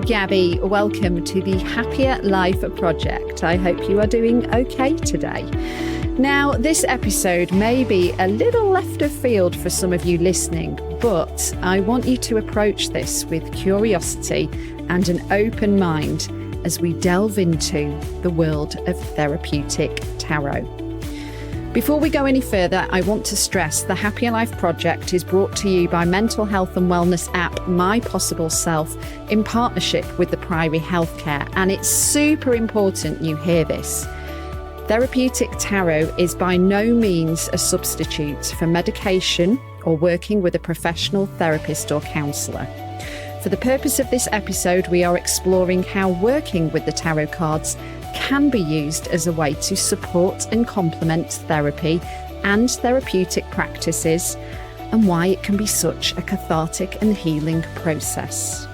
I'm Gabby. Welcome to the Happier Life Project. I hope you are doing okay today. Now, this episode may be a little left of field for some of you listening, but I want you to approach this with curiosity and an open mind as we delve into the world of therapeutic tarot. Before we go any further, I want to stress the Happier Life Project is brought to you by mental health and wellness app My Possible Self in partnership with the Priory Healthcare, and it's super important you hear this. Therapeutic tarot is by no means a substitute for medication or working with a professional therapist or counsellor. For the purpose of this episode, we are exploring how working with the tarot cards can be used as a way to support and complement therapy and therapeutic practices, and why it can be such a cathartic and healing process.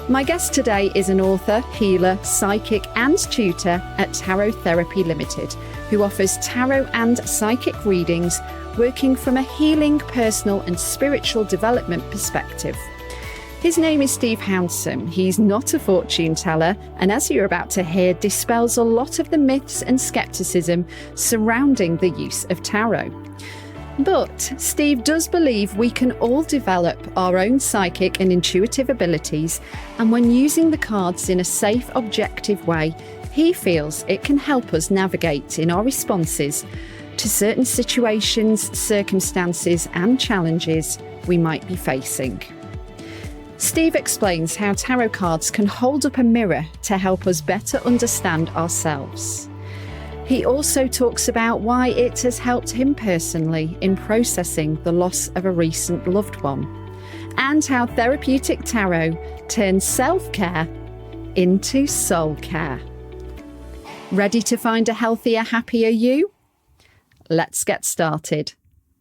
My guest today is an author, healer, psychic and tutor at Tarot Therapy Ltd, who offers tarot and psychic readings working from a healing, personal and spiritual development perspective. His name is Steve Hounsome. He's not a fortune teller, and as you're about to hear, dispels a lot of the myths and skepticism surrounding the use of tarot. But Steve does believe we can all develop our own psychic and intuitive abilities, and when using the cards in a safe, objective way, he feels it can help us navigate in our responses to certain situations, circumstances and challenges we might be facing. Steve explains how tarot cards can hold up a mirror to help us better understand ourselves. He also talks about why it has helped him personally in processing the loss of a recent loved one, and how therapeutic tarot turns self-care into soul care. Ready to find a healthier, happier you? Let's get started.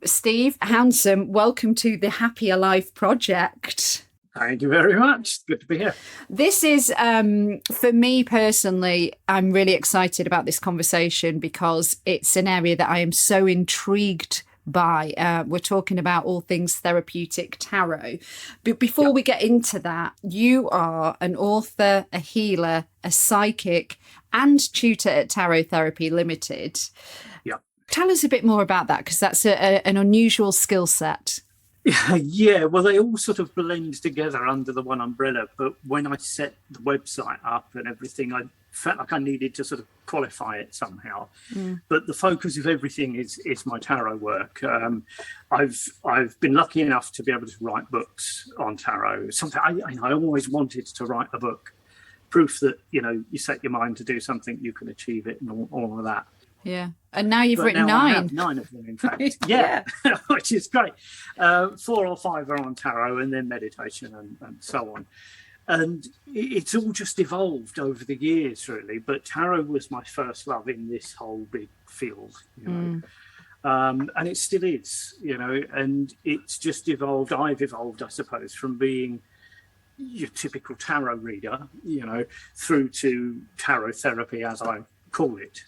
Steve Hounsome, welcome to the Happier Life Project. Thank you very much. Good to be here. This is, for me personally, I'm really excited about this conversation because it's an area that I am so intrigued by. We're talking about all things therapeutic tarot. But before we get into that, you are an author, a healer, a psychic, and tutor at Tarot Therapy Ltd. Yeah. Tell us a bit more about that, because that's an unusual skill set. Yeah, well, they all sort of blend together under the one umbrella. But when I set the website up and everything, I felt like I needed to sort of qualify it somehow. But the focus of everything is my tarot work. I've been lucky enough to be able to write books on tarot. Something I always wanted to write a book. Proof that, you set your mind to do something, you can achieve it and all of that. Yeah. And now you've written 9. I have 9 of them, in fact. Yeah. Which is great. 4 or 5 are on tarot, and then meditation and so on. And it's all just evolved over the years, really. But tarot was my first love in this whole big field, and it still is, and it's just evolved. I've evolved, I suppose, from being your typical tarot reader, through to tarot therapy, as I call it.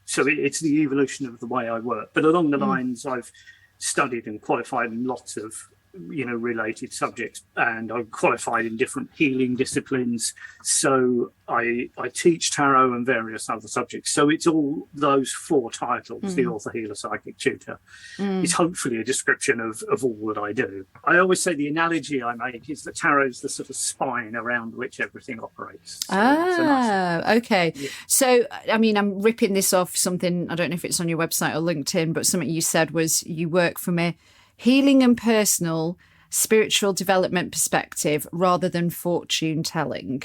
So it's the evolution of the way I work. But along the lines, I've studied and qualified in lots of, related subjects, and I'm qualified in different healing disciplines. So I teach tarot and various other subjects. So it's all those 4 titles, the author, healer, psychic, tutor. It's hopefully a description of all that I do. I always say the analogy I make is that tarot's the sort of spine around which everything operates. So okay. Yeah. So, I'm ripping this off something, I don't know if it's on your website or LinkedIn, but something you said was you work from a healing and personal spiritual development perspective rather than fortune telling.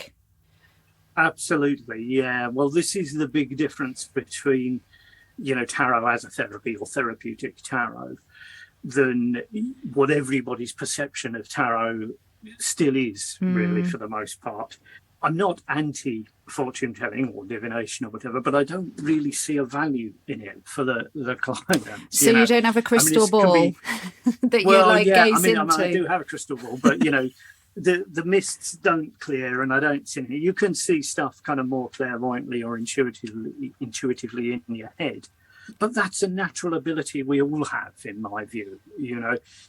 Absolutely, yeah. Well, this is the big difference between, tarot as a therapy or therapeutic tarot than what everybody's perception of tarot still is, really, for the most part. I'm not anti-fortune telling or divination or whatever, but I don't really see a value in it for the client. So you don't have a crystal ball that you gaze into? I do have a crystal ball, but the mists don't clear, and I don't see anything. You can see stuff kind of more clairvoyantly or intuitively in your head. But that's a natural ability we all have, in my view,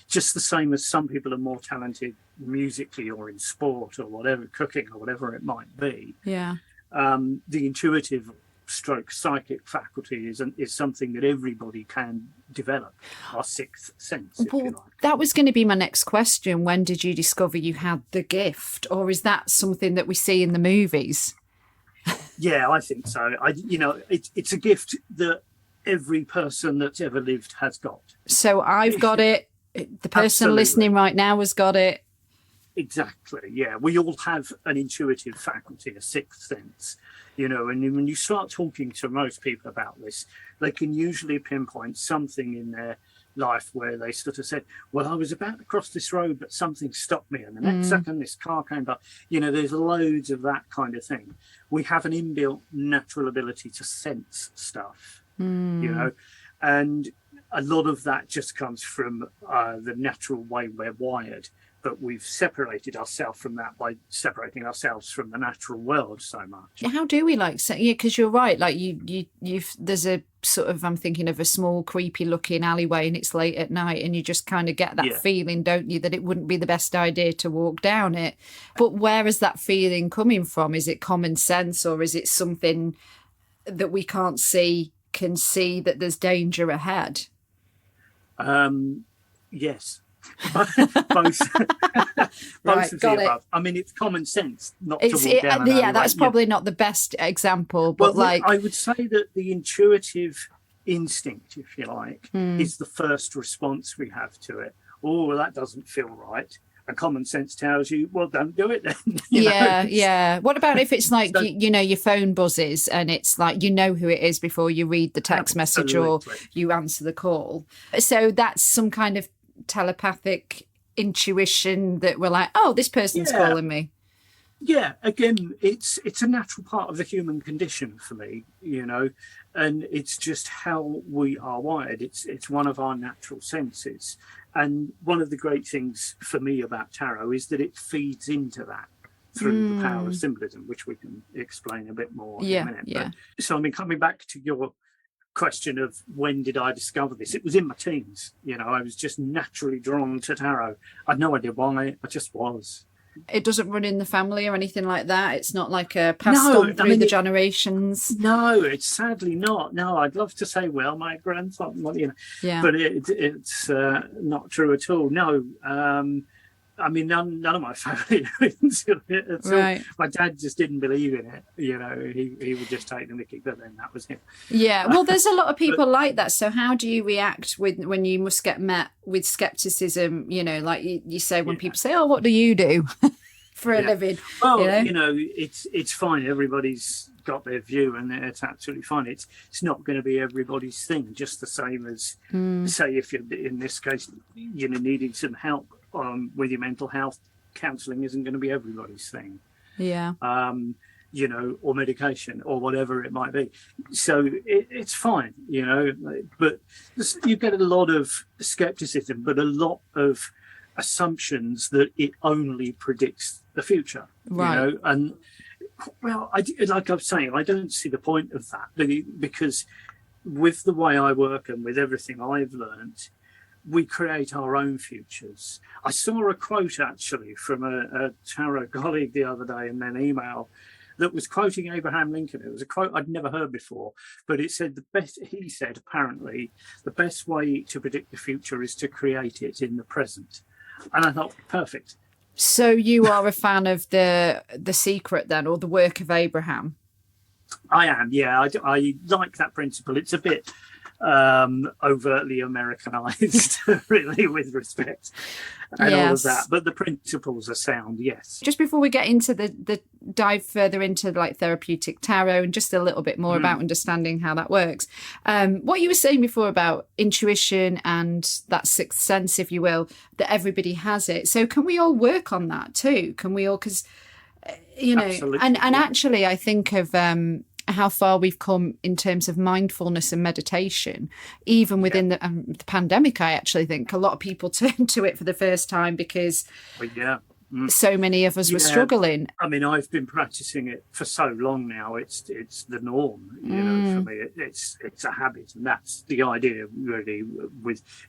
just the same as some people are more talented musically or in sport or whatever, cooking or whatever it might be. Yeah. The intuitive stroke psychic faculty is something that everybody can develop, our sixth sense, if you like. That was going to be my next question. When did you discover you had the gift? Or is that something that we see in the movies? Yeah, I think so. It's a gift that every person that's ever lived has got. So I've got it. The person Absolutely. listening right now has got it. Exactly. Yeah, we all have an intuitive faculty, a sixth sense. And when you start talking to most people about this, they can usually pinpoint something in their life where they sort of said, well, I was about to cross this road, but something stopped me. And the next second, this car came by. There's loads of that kind of thing. We have an inbuilt natural ability to sense stuff, and a lot of that just comes from the natural way we're wired. But we've separated ourselves from that by separating ourselves from the natural world so much. How do we because you're right. Like there's a sort of, I'm thinking of a small creepy looking alleyway and it's late at night and you just kind of get that feeling, don't you, that it wouldn't be the best idea to walk down it. But where is that feeling coming from? Is it common sense or is it something that we can't see, can see that there's danger ahead? Yes. both right, of got the it. above. I mean, it's common sense not to walk down. That's probably not the best example, but I would say that the intuitive instinct, if you like, is the first response we have to it. Oh, that doesn't feel right. And common sense tells you, well, don't do it then. Yeah. What about if it's like, your phone buzzes and it's like, who it is before you read the text message or you answer the call. So that's some kind of telepathic intuition that we're like, oh, this person's calling me. Yeah, again, it's a natural part of the human condition for me, and it's just how we are wired. It's one of our natural senses. And one of the great things for me about tarot is that it feeds into that through the power of symbolism, which we can explain a bit more in a minute. Yeah. So, coming back to your question of when did I discover this, it was in my teens. I was just naturally drawn to tarot. I had no idea why, I just was. It doesn't run in the family or anything like that? It's not like a passed on through the generations? No, it's sadly not. No, I'd love to say, well, my grandfather, but it's not true at all. No, none of my family knew into it at all. Right. My dad just didn't believe in it. He would just take the mickey, but then that was him. Yeah, well, there's a lot of people like that. So how do you react when you must get met with skepticism? Like you say when people say, "Oh, what do you do for a living?" Well, it's fine. Everybody's got their view, and it's absolutely fine. It's not going to be everybody's thing. Just the same as say if you're in this case, needing some help with your mental health, counselling isn't going to be everybody's thing. Yeah. Or medication or whatever it might be. So it's fine, but you get a lot of skepticism, but a lot of assumptions that it only predicts the future. Right. And well, like I was saying, I don't see the point of that because with the way I work and with everything I've learned, we create our own futures. I saw a quote actually from a tarot colleague the other day in an email that was quoting Abraham Lincoln. It was a quote I'd never heard before, but it said he said apparently the best way to predict the future is to create it in the present. And I thought, perfect. So you are a fan of the Secret then, or the work of Abraham? I am, yeah. I like that principle. It's a bit overtly Americanized, really, with respect and all of that. But the principles are sound, yes. Just before we get into the dive further into like therapeutic tarot and just a little bit more about understanding how that works, what you were saying before about intuition and that sixth sense, if you will, that everybody has it. So can we all work on that too? Can we all? Because Absolutely, and actually, I think of how far we've come in terms of mindfulness and meditation, even within the pandemic. I actually think a lot of people turned to it for the first time because so many of us were struggling. I mean, I've been practicing it for so long now. It's the norm, for me. It's a habit, and that's the idea really.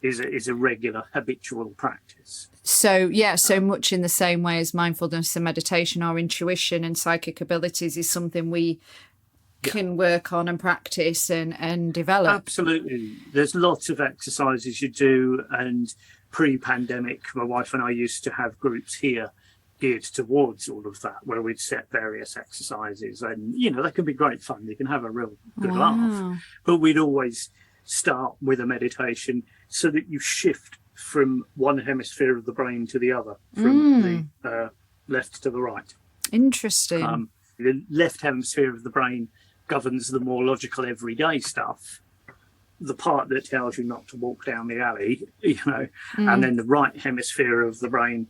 Is a regular habitual practice. So so much in the same way as mindfulness and meditation, our intuition and psychic abilities is something we can work on and practice and develop. Absolutely. There's lots of exercises you do, and pre-pandemic, my wife and I used to have groups here geared towards all of that, where we'd set various exercises, and they can be great fun. You can have a real good laugh, but we'd always start with a meditation so that you shift from one hemisphere of the brain to the other, from the left to the right. Interesting. The left hemisphere of the brain governs the more logical everyday stuff, the part that tells you not to walk down the alley, and then the right hemisphere of the brain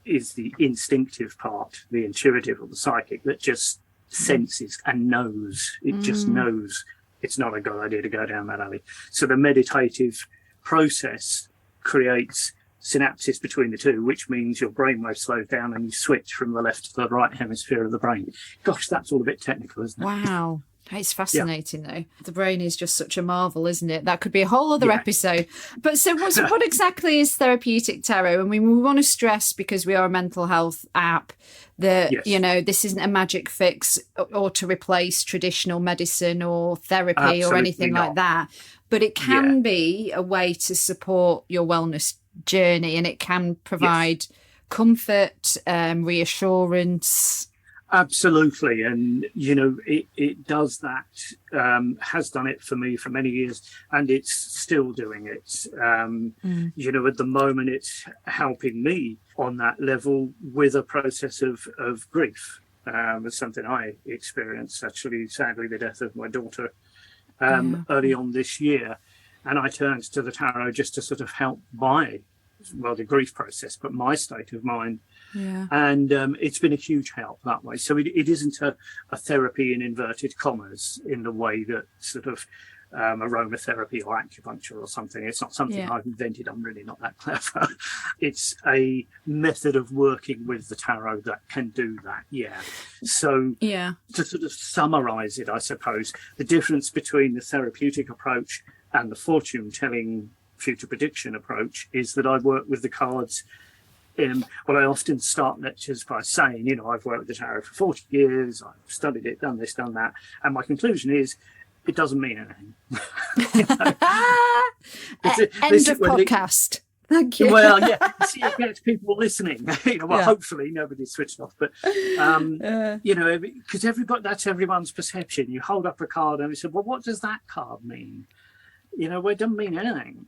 is the instinctive part, the intuitive or the psychic, that just senses and knows. It just knows it's not a good idea to go down that alley. So the meditative process creates synapses between the two, which means your brainwave slows down and you switch from the left to the right hemisphere of the brain. Gosh, that's all a bit technical, isn't it? Wow. It's fascinating, though. The brain is just such a marvel, isn't it? That could be a whole other episode. But so what exactly is Therapeutic Tarot? I mean, we want to stress, because we are a mental health app, that, this isn't a magic fix or to replace traditional medicine or therapy or anything like that. But it can be a way to support your wellness journey, and it can provide comfort, reassurance. Absolutely. And, it does that, has done it for me for many years, and it's still doing it. At the moment, it's helping me on that level with a process of grief. It's something I experienced, actually, sadly, the death of my daughter early on this year. And I turned to the tarot just to sort of help the grief process, but my state of mind. And it's been a huge help that way. So it isn't a therapy in inverted commas in the way that sort of aromatherapy or acupuncture or something. It's not something I've invented. I'm really not that clever. It's a method of working with the tarot that can do that. So to sort of summarize it, I suppose, the difference between the therapeutic approach and the fortune telling future prediction approach is that I work with the cards. I often start lectures by saying, I've worked with the tarot for 40 years, I've studied it, done this, done that. And my conclusion is, it doesn't mean anything. End of podcast. Thank you. Well, it gets people listening. Hopefully nobody's switched off. But, because that's everyone's perception. You hold up a card and you say, well, what does that card mean? It doesn't mean anything.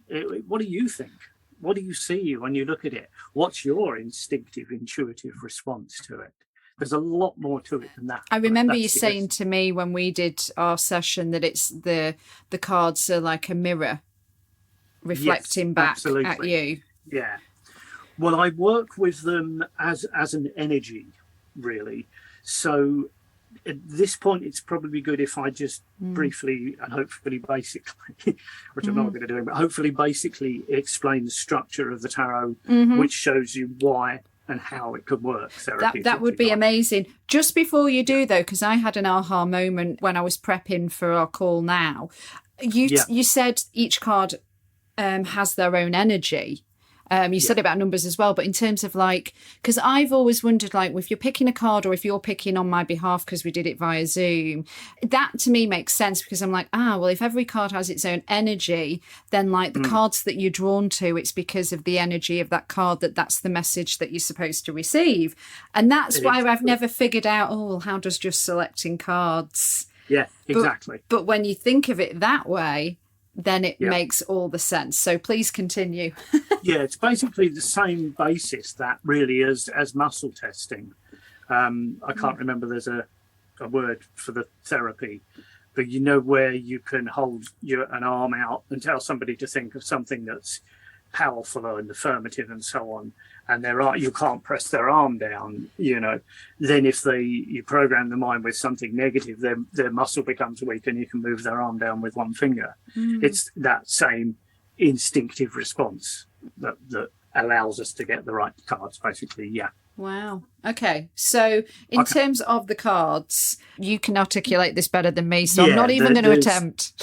What do you think? What do you see when you look at it? What's your instinctive, intuitive response to it? There's a lot more to it than that. I remember you saying to me when we did our session that it's the cards are like a mirror reflecting back at you. Yeah. Well, I work with them as an energy, really. So at this point, it's probably good if I just briefly and hopefully basically, which I'm not going to do, but hopefully basically explain the structure of the tarot, which shows you why and how it could work. That would be amazing. Just before you do, though, because I had an aha moment when I was prepping for our call now. You said each card has their own energy. You said about numbers as well, but in terms of because I've always wondered, if you're picking a card or if you're picking on my behalf, because we did it via Zoom, that to me makes sense, because I'm if every card has its own energy, then the cards that you're drawn to, it's because of the energy of that card that's the message that you're supposed to receive. And that's why I've never figured out, how does just selecting cards? Yeah, exactly. But when you think of it that way, then it makes all the sense. So please continue. It's basically the same basis that really as muscle testing. I can't remember, there's a word for the therapy, but where you can hold an arm out and tell somebody to think of something that's powerful and affirmative and so on, and you can't press their arm down, then if you program the mind with something negative, their muscle becomes weak and you can move their arm down with one finger. It's that same instinctive response that allows us to get the right cards, basically. Wow. Okay. So in terms of the cards, you can articulate this better than me, so I'm not even going to attempt.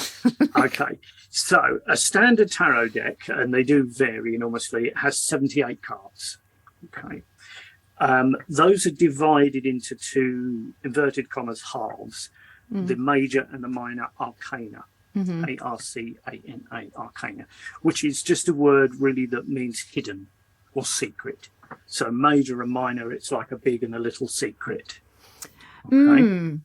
Okay. So a standard tarot deck, and they do vary enormously, it has 78 cards. Okay. Those are divided into two, inverted commas, halves, the major and the minor arcana. A-R-C-A-N-A, arcana, which is just a word really that means hidden or secret. So major and minor, it's like a big and a little secret. Okay?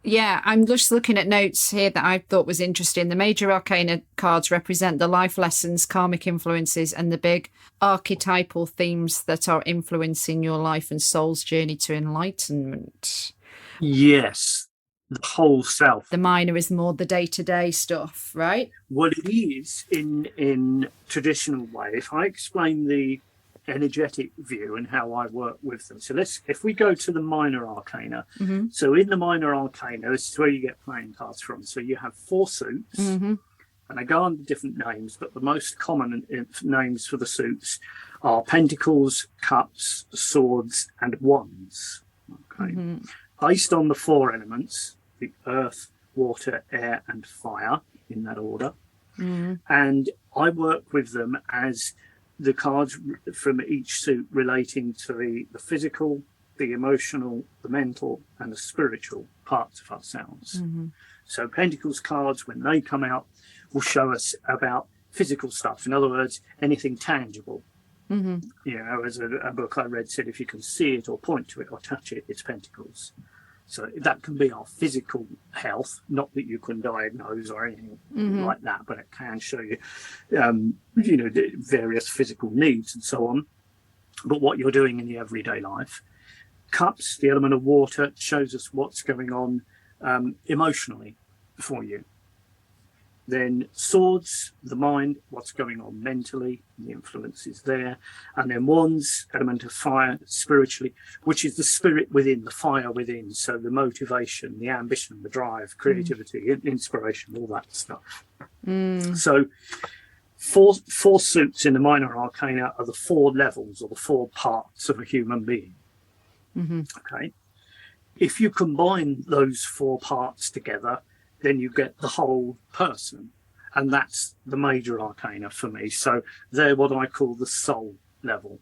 Yeah, I'm just looking at notes here that I thought was interesting. The major arcana cards represent the life lessons, karmic influences, and the big archetypal themes that are influencing your life and soul's journey to enlightenment. Yes, the whole self. The minor is more the day-to-day stuff, right? Well, it is in traditional way. If I explain the energetic view and how I work with them. So if we go to the minor arcana. So in the minor arcana, this is where you get playing cards from. So you have 4 suits, and they go under different names, but the most common names for the suits are pentacles, cups, swords, and wands. Okay. Based on the 4 elements, the earth, water, air, and fire, in that order. And I work with them as the cards from each suit relating to the physical, the emotional, the mental, and the spiritual parts of ourselves. So Pentacles cards, when they come out, will show us about physical stuff. In other words, anything tangible. You know, as a book I read said, if you can see it or point to it or touch it, it's Pentacles. So that can be our physical health, not that you can diagnose or anything like that, but it can show you, you know, the various physical needs and so on. But what you're doing in the everyday life. Cups, the element of water, shows us what's going on emotionally for you. Then swords, the mind, what's going on mentally, the influence is there. And then wands, element of fire, spiritually, which is the spirit within, the fire within. So the motivation, the ambition, the drive, creativity, inspiration, all that stuff. So four suits in the minor arcana are the 4 levels or the 4 parts of a human being. Okay. If you combine those 4 parts together, then you get the whole person. And that's the major arcana for me. So they're what I call the soul level.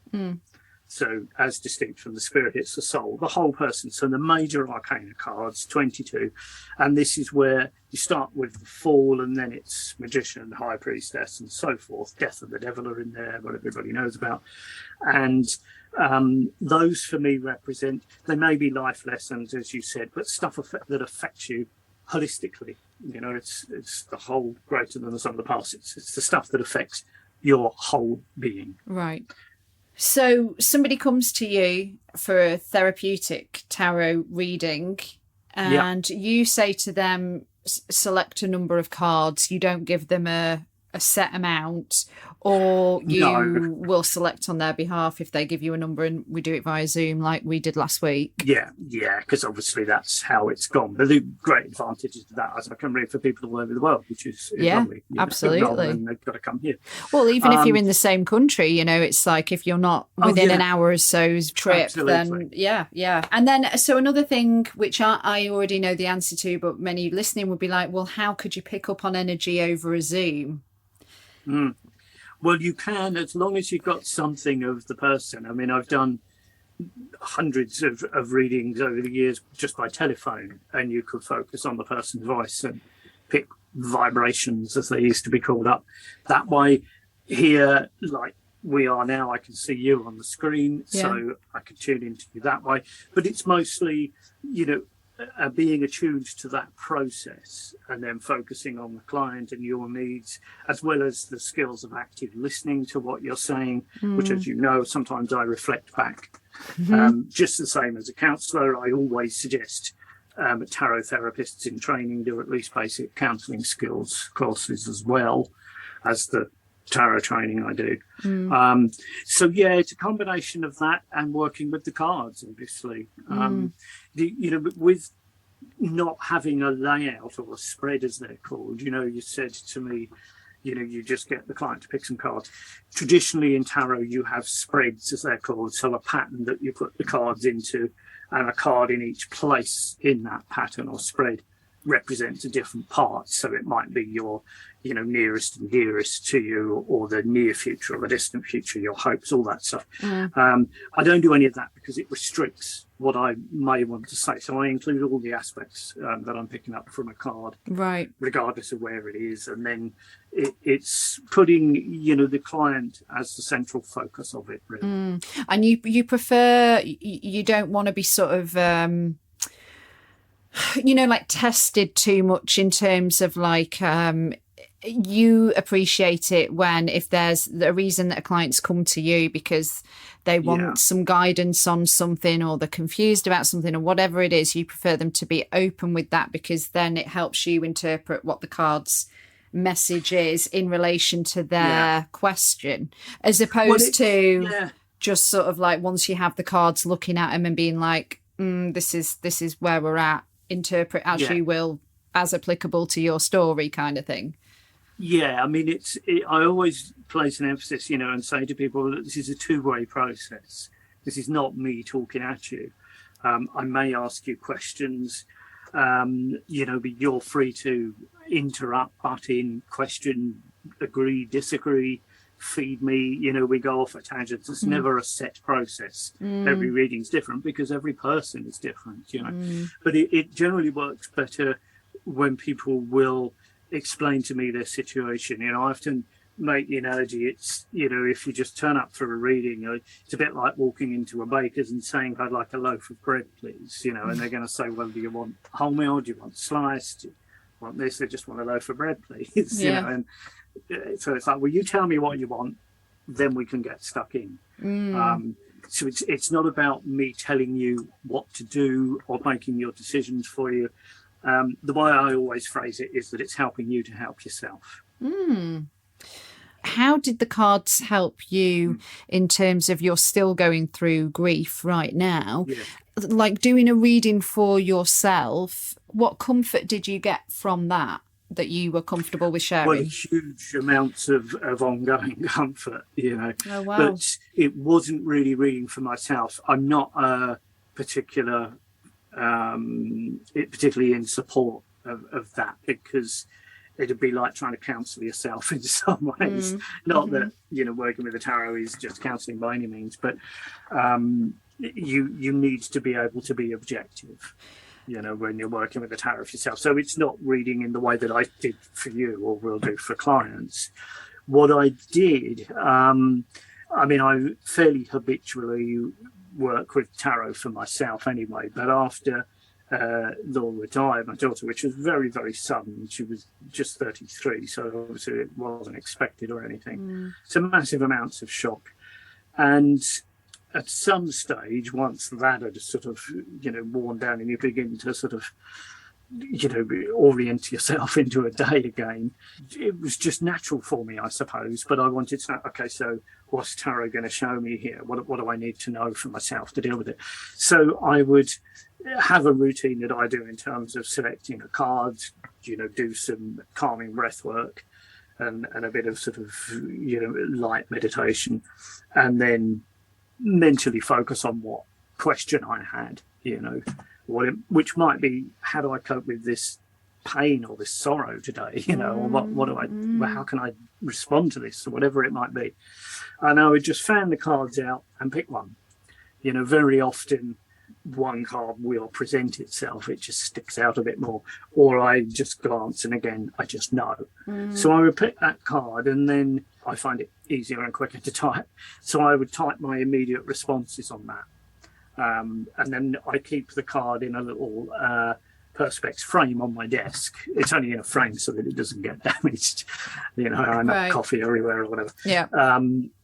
So as distinct from the spirit, it's the soul, the whole person. So the major arcana cards, 22. And this is where you start with the Fool, and then it's Magician, High Priestess, and so forth. Death and the Devil are in there, what everybody knows about. And those for me represent, they may be life lessons, as you said, but stuff that affects you holistically. You know, it's the whole greater than the sum of the parts. It's the stuff that affects your whole being. Right. So somebody comes to you for a therapeutic tarot reading, and you say to them, select a number of cards. You don't give them a set amount, or you will select on their behalf if they give you a number, and we do it via Zoom like we did last week. Yeah, because obviously that's how it's gone. But the great advantage is that as I can read for people all over the world, which is lovely. Absolutely. And they've got to come here. Well, even if you're in the same country, you know, it's like if you're not within an hour or so's trip, then And then, so another thing which I already know the answer to, but many listening would be like, well, how could you pick up on energy over a Zoom? Well, you can, as long as you've got something of the person. I mean, I've done hundreds of readings over the years just by telephone, and you could focus on the person's voice and pick vibrations, as they used to be called, up that way. Here, like we are now, I can see you on the screen, so I can tune into you that way. But it's mostly, you know, being attuned to that process and then focusing on the client and your needs, as well as the skills of active listening to what you're saying, which, as you know, sometimes I reflect back. Just the same as a counsellor, I always suggest tarot therapists in training do at least basic counselling skills courses as well as the tarot training I do. So it's a combination of that and working with the cards, obviously. You know, with not having a layout or a spread, as they're called, you know, you said to me, you just get the client to pick some cards. Traditionally in tarot, you have spreads, as they're called, so a pattern that you put the cards into, and a card in each place in that pattern or spread represents a different part. So it might be your, nearest and dearest to you, or the near future or the distant future, your hopes, all that stuff. I don't do any of that because it restricts what I may want to say. So I include all the aspects that I'm picking up from a card, right, regardless of where it is. And then it's putting, the client as the central focus of it, really. And you prefer, you don't want to be sort of, like tested too much in terms of like, you appreciate it when, if there's a reason that a client's come to you because they want some guidance on something, or they're confused about something, or whatever it is, you prefer them to be open with that, because then it helps you interpret what the card's message is in relation to their question, as opposed to just sort of like, once you have the cards, looking at them and being like, this is where we're at, interpret as you will, as applicable to your story, kind of thing. Yeah, I mean, I always place an emphasis, and say to people that this is a two-way process. This is not me talking at you. I may ask you questions, but you're free to interrupt, butt in, question, agree, disagree, feed me. We go off at tangents. It's never a set process. Every reading's different because every person is different, But it generally works better when people will explain to me their situation. I often make the analogy, it's, if you just turn up for a reading, it's a bit like walking into a baker's and saying, I'd like a loaf of bread, please, and they're going to say, well, do you want wholemeal? Do you want sliced? Do you want this? They just want a loaf of bread, please, and so it's like, well, you tell me what you want, then we can get stuck in. So it's not about me telling you what to do or making your decisions for you. The way I always phrase it is that it's helping you to help yourself. How did the cards help you in terms of, you're still going through grief right now, like doing a reading for yourself? What comfort did you get from that you were comfortable with sharing? Well, huge amounts of ongoing comfort, Oh, wow. But it wasn't really reading for myself. I'm not a particular particularly in support of that, because it'd be like trying to counsel yourself in some ways. Not that working with the tarot is just counselling by any means, but you need to be able to be objective, when you're working with the tarot yourself. So it's not reading in the way that I did for you or will do for clients. What I did, I fairly habitually work with tarot for myself anyway, but after Laura died, my daughter, which was very, very sudden, she was just 33, so obviously it wasn't expected or anything. So massive amounts of shock. And at some stage, once that had sort of worn down, and you begin to sort of orient yourself into a day again, it was just natural for me, I suppose. But I wanted to know, okay, so what's tarot going to show me here? What do I need to know for myself to deal with it? So I would have a routine that I do in terms of selecting a card, do some calming breath work and a bit of sort of light meditation, and then mentally focus on what question I had, which might be, how do I cope with this pain or this sorrow today, or what do I, how can I respond to this, or whatever it might be. And I would just fan the cards out and pick one. Very often one card will present itself, it just sticks out a bit more, or I just glance and again I just know. So I would pick that card, and then I find it easier and quicker to type, so I would type my immediate responses on that. And then I keep the card in a little perspex frame on my desk. It's only in a frame so that it doesn't get damaged. I knock coffee everywhere or whatever.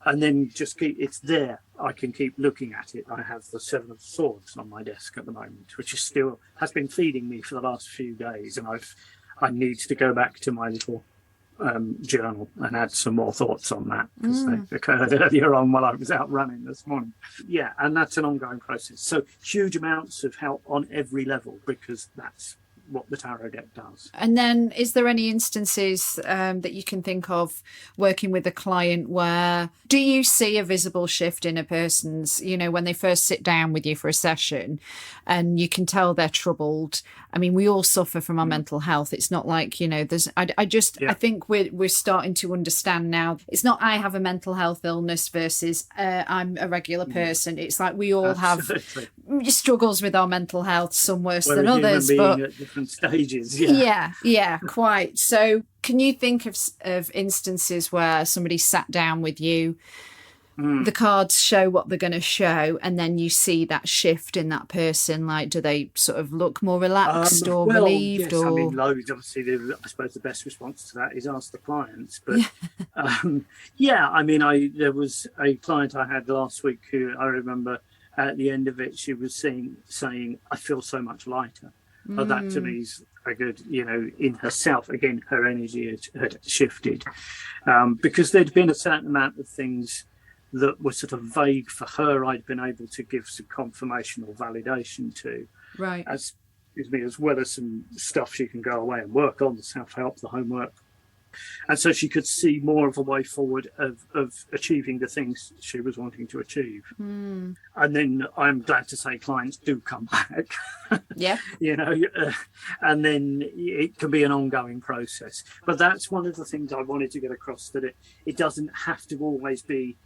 And then just it's there. I can keep looking at it. I have the Seven of Swords on my desk at the moment, which has been feeding me for the last few days, and I need to go back to my little journal and add some more thoughts on that, because they occurred earlier on while I was out running this morning. And that's an ongoing process. So huge amounts of help on every level, because that's what the tarot deck does. And then is there any instances that you can think of working with a client where do you see a visible shift in a person's, when they first sit down with you for a session and you can tell they're troubled? I mean, we all suffer from our mental health. It's not like, there's, I think we're starting to understand now. It's not I have a mental health illness versus I'm a regular person. It's like we all have struggles with our mental health, some worse than others, but at different stages. Yeah, quite. So can you think of instances where somebody sat down with you, the cards show what they're going to show, and then you see that shift in that person? Like, do they sort of look more relaxed or relieved? Yes, or... I mean, loads. Obviously, I suppose the best response to that is ask the clients. But I mean, there was a client I had last week who I remember at the end of it, she was saying, "I feel so much lighter." Oh, that to me is a good, in herself, again, her energy had shifted because there'd been a certain amount of things that were sort of vague for her. I'd been able to give some confirmation or validation to, right? As well as some stuff she can go away and work on, the self-help, the homework. And so she could see more of a way forward of achieving the things she was wanting to achieve. And then I'm glad to say clients do come back. Yeah. And then it can be an ongoing process. But that's one of the things I wanted to get across, that it doesn't have to always be,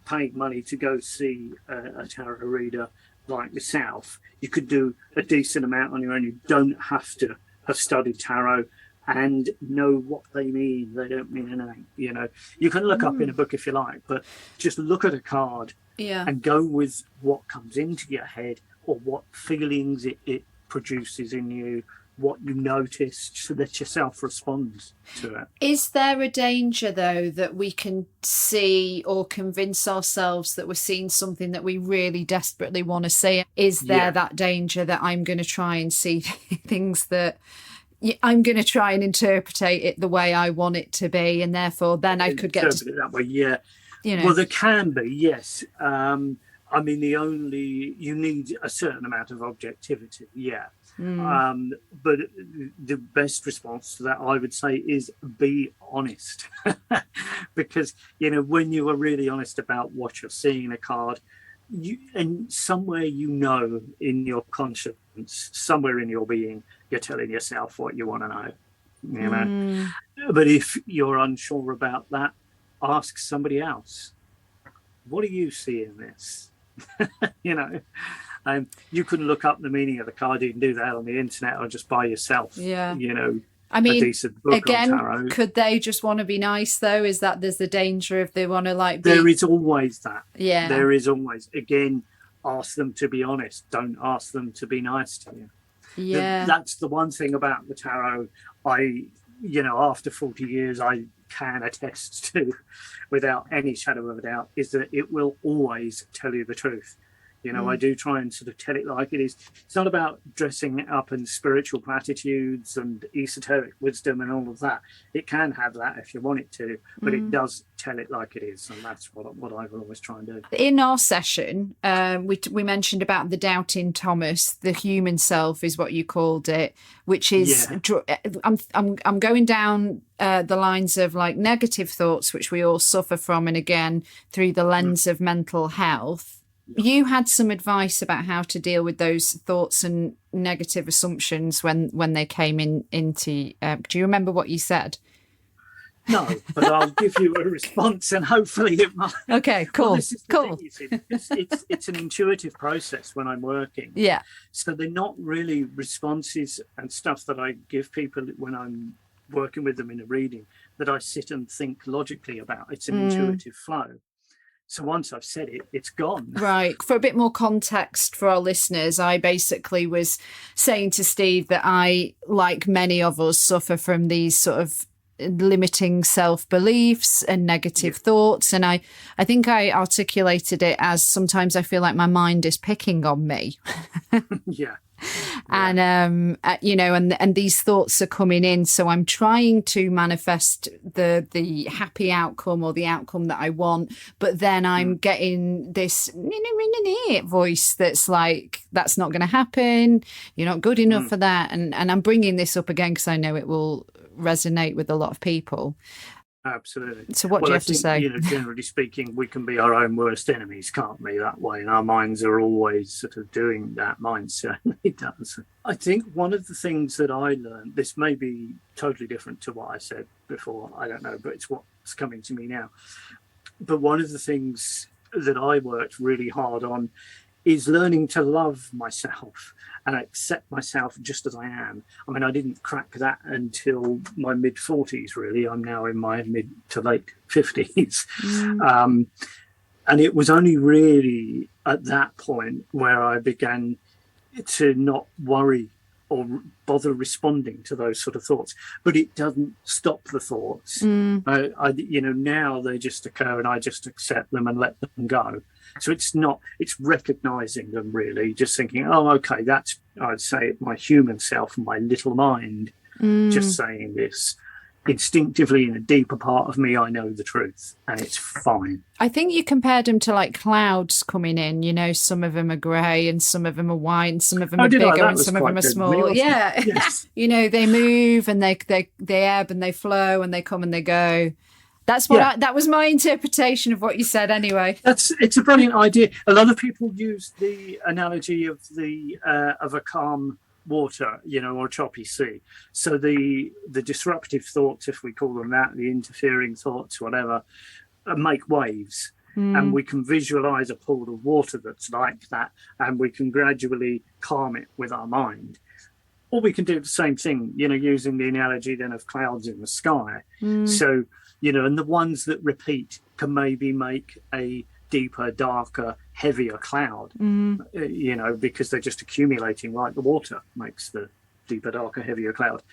paying money to go see a tarot reader like yourself. You could do a decent amount on your own. You don't have to have studied tarot and know what they mean. They don't mean anything. You can look up in a book if you like, but just look at a card and go with what comes into your head or what feelings it produces in you, what you notice, so that yourself responds to it. Is there a danger, though, that we can see or convince ourselves that we're seeing something that we really desperately want to see? Is there that danger that I'm going to try and see things that I'm going to try and interpretate it the way I want it to be, and therefore then I could get it that way? Well, there can be, yes. I mean, you need a certain amount of objectivity, but the best response to that, I would say, is be honest. Because when you are really honest about what you're seeing in a card, and somewhere in your conscience, somewhere in your being, you're telling yourself what you want to know. But if you're unsure about that, ask somebody else. What do you see in this? You can look up the meaning of the card. You can do that on the internet or just by yourself. I mean, a decent book again, on tarot. Could they just want to be nice, though? Is that there's the danger if they want to be... There is always that. Yeah. There is always. Again, ask them to be honest. Don't ask them to be nice to you. Yeah. That's the one thing about the tarot after 40 years, I can attest to, without any shadow of a doubt, is that it will always tell you the truth. I do try and sort of tell it like it is. It's not about dressing it up in spiritual platitudes and esoteric wisdom and all of that. It can have that if you want it to, but it does tell it like it is, and that's what I will always try and do. In our session, we mentioned about the doubting Thomas. The human self is what you called it, which is I'm going down the lines of like negative thoughts, which we all suffer from, and again through the lens of mental health. You had some advice about how to deal with those thoughts and negative assumptions when they came into. Do you remember what you said? No, but I'll give you a response, and hopefully it might. Okay, cool. Well, this is the thing, you see, it's an intuitive process when I'm working. Yeah. So they're not really responses and stuff that I give people when I'm working with them in a reading that I sit and think logically about. It's an intuitive flow. So once I've said it, it's gone. Right. For a bit more context for our listeners, I basically was saying to Steve that I, like many of us, suffer from these sort of limiting self-beliefs and negative thoughts. And I think I articulated it as sometimes I feel like my mind is picking on me. And and these thoughts are coming in, so I'm trying to manifest the happy outcome or the outcome that I want, but then I'm getting this voice that's like, that's not going to happen, you're not good enough for that, and I'm bringing this up again because I know it will resonate with a lot of people. Absolutely. So what do you have to say? Generally speaking, we can be our own worst enemies, can't we, that way? And our minds are always sort of doing that. Mine certainly does. I think one of the things that I learned, this may be totally different to what I said before, I don't know, but it's what's coming to me now. But one of the things that I worked really hard on is learning to love myself and accept myself just as I am. I mean, I didn't crack that until my mid-40s, really. I'm now in my mid to late 50s. And it was only really at that point where I began to not worry or bother responding to those sort of thoughts. But it doesn't stop the thoughts. Now they just occur and I just accept them and let them go. So it's recognizing them, really, just thinking, oh, okay, that's, I'd say, my human self, my little mind, just saying this. Instinctively, in a deeper part of me, I know the truth, and it's fine. I think you compared them to like clouds coming in, some of them are grey and some of them are white and some of them are bigger and some of them are small. Yeah. Yes. They move and they ebb and they flow and they come and they go. That's what that was my interpretation of what you said anyway. It's a brilliant idea. A lot of people use the analogy of of a calm water, or choppy sea. So the disruptive thoughts, if we call them that, the interfering thoughts, whatever, make waves. And we can visualize a pool of water that's like that, and we can gradually calm it with our mind. Or we can do the same thing, using the analogy then of clouds in the sky. So, and the ones that repeat can maybe make a deeper, darker, heavier cloud, because they're just accumulating like the water makes the deeper, darker, heavier cloud.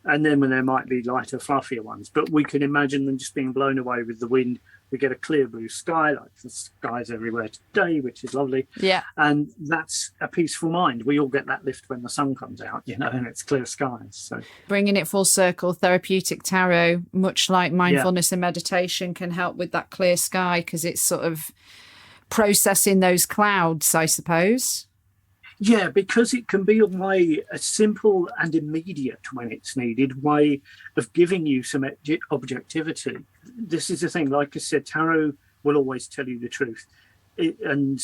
And then when there might be lighter, fluffier ones, but we can imagine them just being blown away with the wind. We get a clear blue sky, like the skies everywhere today, which is lovely. Yeah. And that's a peaceful mind. We all get that lift when the sun comes out, and it's clear skies. So bringing it full circle, therapeutic tarot, much like mindfulness and meditation, can help with that clear sky because it's sort of processing those clouds, I suppose. Yeah, because it can be a simple and immediate, when it's needed, way of giving you some objectivity. This is the thing, like I said, tarot will always tell you the truth. And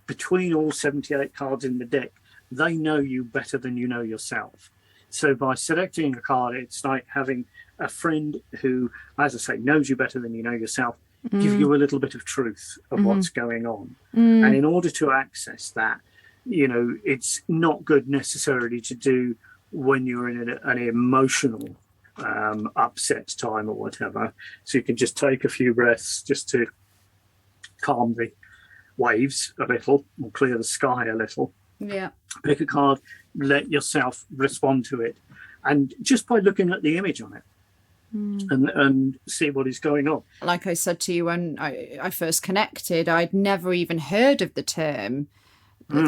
between all 78 cards in the deck, they know you better than you know yourself. So by selecting a card, it's like having a friend who, as I say, knows you better than you know yourself, give you a little bit of truth of what's going on. And in order to access that, it's not good necessarily to do when you're in an emotional upset time or whatever. So you can just take a few breaths just to calm the waves a little or clear the sky a little. Yeah. Pick a card, let yourself respond to it. And just by looking at the image on it and see what is going on. Like I said to you when I first connected, I'd never even heard of the term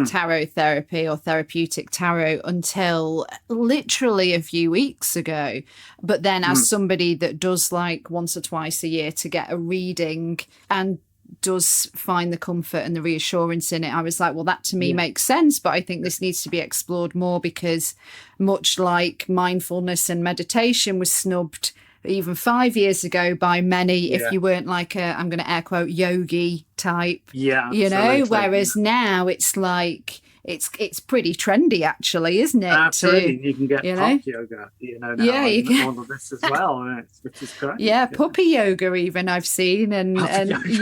tarot therapy or therapeutic tarot until literally a few weeks ago. But then as somebody that does like once or twice a year to get a reading and does find the comfort and the reassurance in it, I was like, well, that to me makes sense, but I think this needs to be explored more, because much like mindfulness and meditation was snubbed even 5 years ago by many, if you weren't like I'm going to air quote, yogi type, whereas now it's like, it's pretty trendy actually, isn't it? Absolutely. You can get hot yoga, now you can all of this as well, which is great. Yeah, puppy yoga even I've seen, and definitely.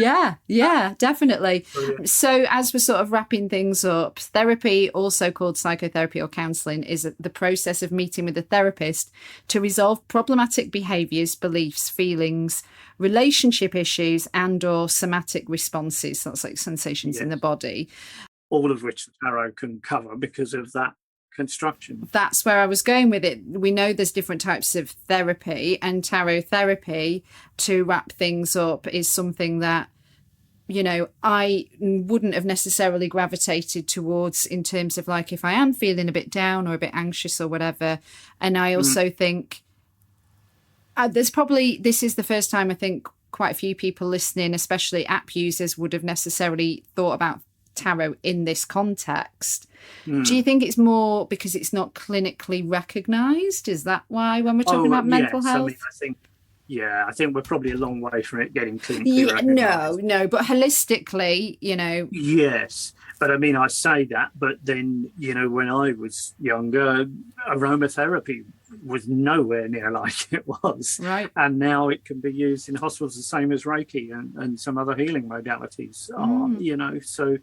Brilliant. So as we're sort of wrapping things up, therapy, also called psychotherapy or counselling, is the process of meeting with a therapist to resolve problematic behaviours, beliefs, feelings, relationship issues and or somatic responses. That's like sensations in the body. All of which the tarot can cover because of that construction. That's where I was going with it. We know there's different types of therapy, and tarot therapy, to wrap things up, is something that, you know, I wouldn't have necessarily gravitated towards in terms of like if I am feeling a bit down or a bit anxious or whatever. And I also think this is the first time I think quite a few people listening, especially app users, would have necessarily thought about tarot in this context. Do you think it's more because it's not clinically recognised? Is that why when we're talking about mental health? I think we're probably a long way from it getting clinically recognised. No, but holistically, you know. Yes, but I mean, I say that, but then, you know, when I was younger, aromatherapy was nowhere near like it was. Right. And now it can be used in hospitals the same as Reiki and some other healing modalities. You know, so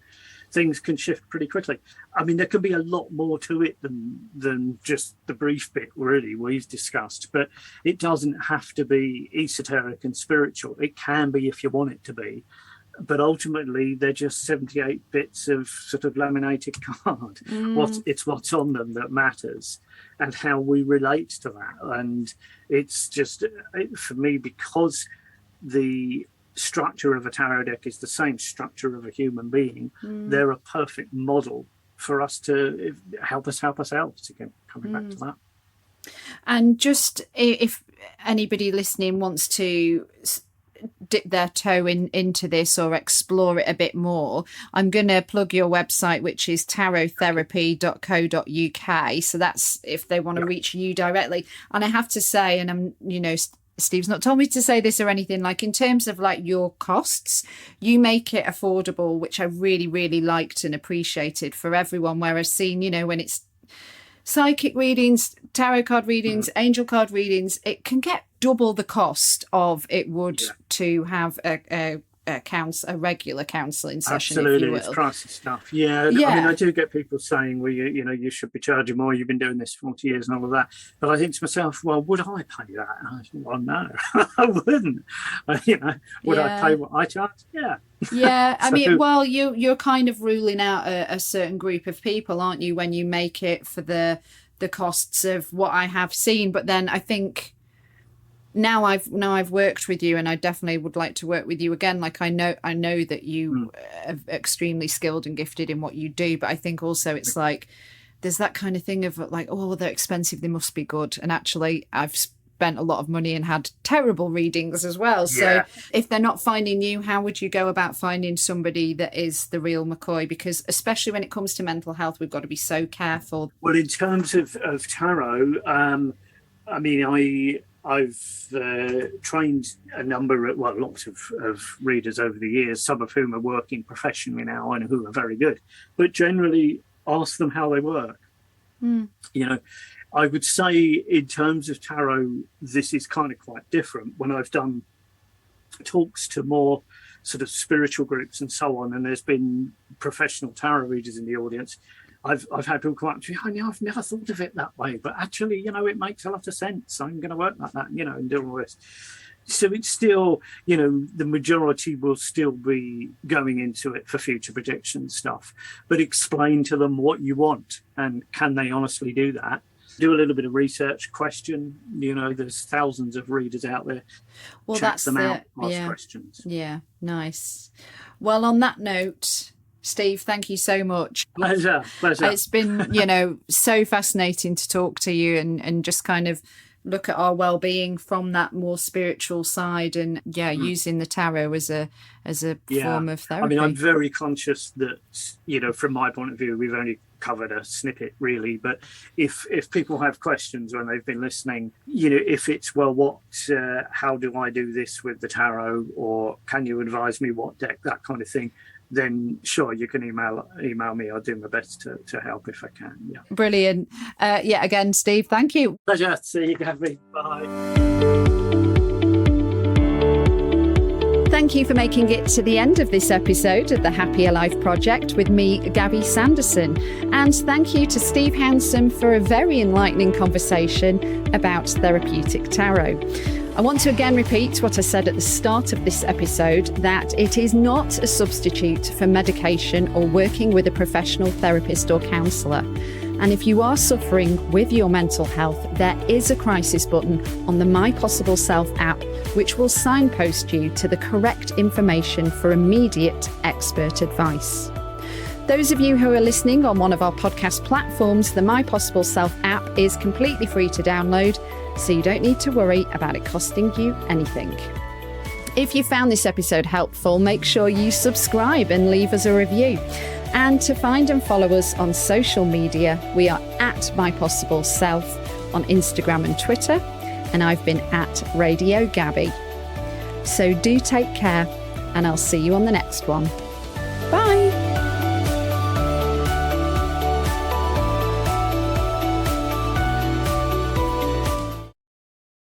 things can shift pretty quickly. I mean, there can be a lot more to it than just the brief bit, really, we've discussed. But it doesn't have to be esoteric and spiritual. It can be if you want it to be. But ultimately, they're just 78 bits of sort of laminated card. It's what's on them that matters and how we relate to that. And it's just, for me, because the structure of a tarot deck is the same structure of a human being, they're a perfect model for us to help us ourselves, again, coming back to that. And just if anybody listening wants to dip their toe into this or explore it a bit more, I'm going to plug your website, which is tarottherapy.co.uk. So that's if they want to reach you directly. And I have to say, and I'm, you know, Steve's not told me to say this or anything, like in terms of like your costs, you make it affordable, which I really, really liked and appreciated for everyone. Where I've seen, you know, when it's psychic readings, tarot card readings, angel card readings, it can get double the cost of it would to have a regular counselling session. Absolutely, if you will. It's pricey stuff. I mean, I do get people saying, well, you know, you should be charging more, you've been doing this for 40 years and all of that. But I think to myself, well, would I pay that? And I think, well, no, I wouldn't. You know, would I pay what I charge? Yeah. I mean, well, you're kind of ruling out a certain group of people, aren't you, when you make it for the costs of what I have seen. But then I think now I've worked with you, and I definitely would like to work with you again. Like I know that you are extremely skilled and gifted in what you do, but I think also it's like there's that kind of thing of like, oh, they're expensive, they must be good. And actually I've spent a lot of money and had terrible readings as well. So if they're not finding you, how would you go about finding somebody that is the real McCoy? Because especially when it comes to mental health, we've got to be so careful. Well, in terms of tarot, I mean, I've trained lots of readers over the years, some of whom are working professionally now and who are very good, but generally ask them how they work. You know, I would say in terms of tarot, this is kind of quite different. When I've done talks to more sort of spiritual groups and so on, and there's been professional tarot readers in the audience, I've had people come up to me, I've never thought of it that way, but actually, you know, it makes a lot of sense. I'm going to work like that, you know, and do all this. So it's still, you know, the majority will still be going into it for future prediction stuff, but explain to them what you want and can they honestly do that? Do a little bit of research, question, you know, there's thousands of readers out there. Well, check them out, ask questions. Yeah, nice. Well, on that note, Steve, thank you so much. Pleasure. It's been, you know, so fascinating to talk to you and just kind of look at our well-being from that more spiritual side, and using the tarot as a form of therapy. I mean, I'm very conscious that, you know, from my point of view, we've only covered a snippet really, but if people have questions when they've been listening, you know, if it's, well, how do I do this with the tarot, or can you advise me what deck, that kind of thing, then sure, you can email me. I'll do my best to help if I can. Yeah. Brilliant. Again, Steve, thank you. Pleasure. See you, Gabby. Bye. Thank you for making it to the end of this episode of the Happier Life Project with me, Gabby Sanderson. And thank you to Steve Hounsome for a very enlightening conversation about therapeutic tarot. I want to again repeat what I said at the start of this episode, that it is not a substitute for medication or working with a professional therapist or counsellor. And if you are suffering with your mental health, there is a crisis button on the My Possible Self app, which will signpost you to the correct information for immediate expert advice. Those of you who are listening on one of our podcast platforms, the My Possible Self app is completely free to download, so you don't need to worry about it costing you anything. If you found this episode helpful, make sure you subscribe and leave us a review. And to find and follow us on social media, we are at My Possible Self on Instagram and Twitter, and I've been at Radio Gabby. So do take care, and I'll see you on the next one.